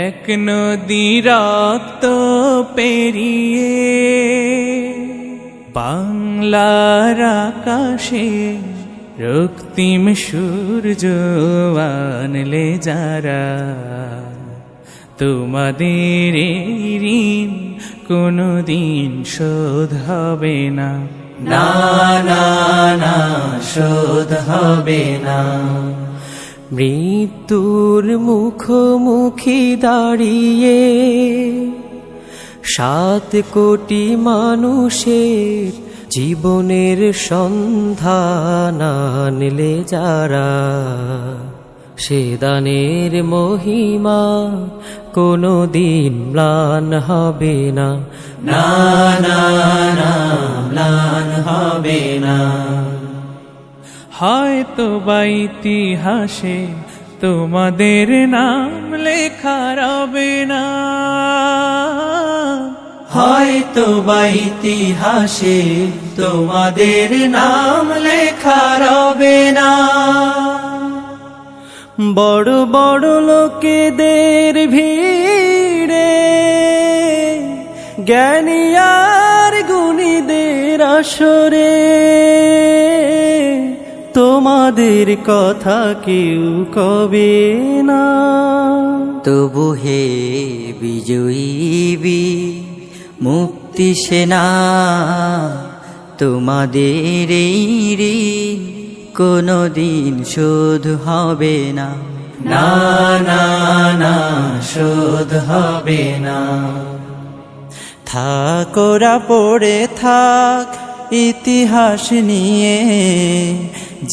এক নদী রক্ত পেরিয়ে বাংলার আকাশে রক্তিম সূর্য আনলে যারা, তোমাদের এই ঋণ কোনদিন শোধ হবে না, না না না শোধ হবে না। মৃত্যুর মুখোমুখি দাঁড়িয়ে 7 কোটি মানুষের জীবনের সন্ধান আনলে যারা, সে দানের মহিমা কোনদিন ম্লান হবে না, না না না ম্লান হবে না। হয়তো বা ইতিহাসে তোমাদের নাম লেখা রবে না, হয়তো বা ইতিহাসে তোমাদের নাম লেখা রবে না। বড় বড় লোকেদের ভিড়ে জ্ঞানী আর গুণীদের আসরে তোমাদের কথা কেউ কবে না। তবু হে বিজয়ী মুক্তি সেনা, তোমাদের এই ঋণ কোনদিন শোধ হবে না, না না না শোধ হবে না। থাকোরা পড়ে থাক ইতিহাস নিয়ে,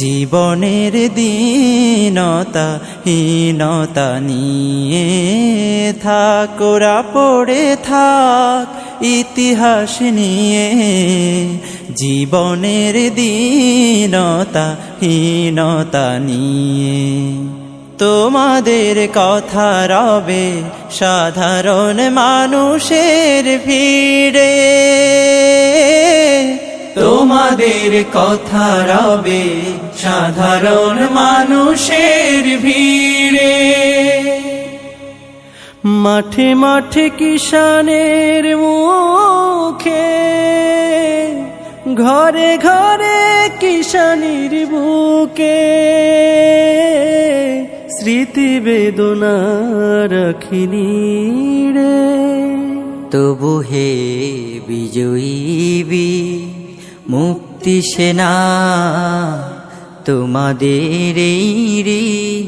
জীবনের দীনতা হীনতা নিয়ে। থাকোরা পড়ে থাক ইতিহাস নিয়ে, জীবনের দীনতা হীনতা নিয়ে। তোমাদের কথা রবে সাধারণ মানুষের ভিড়ে, তোমাদের কথা রবে সাধারণ মানুষের ভিড়ে। মাঠে মাঠে কিষানের মুখে, ঘরে ঘরে কিষানির বুকে স্মৃতি বেদনা রাখিনি রে। তবু হে বিজয়ী মুক্তি সেনা, তোমাদের এই ঋণ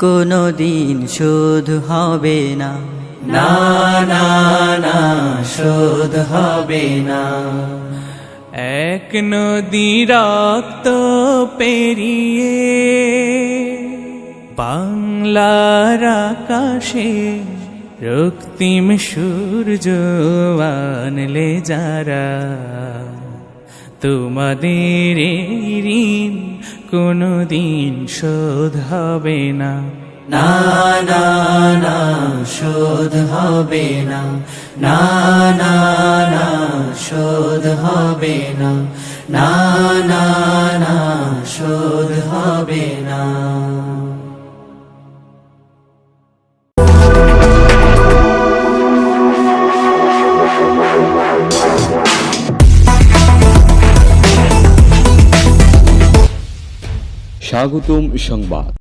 কোনদিন শোধ হবে না, না না না শোধ হবে না। এক নদী রক্ত পেরিয়ে বাংলার আকাশে রক্তিম সূর্য আনলে যারা, তোমাদের এই ঋণ কোনদিন শোধ হবে না, না না না শোধ হবে না, না না না শোধ হবে না, না না না শোধ হবে না। স্বাগতম সংবাদ।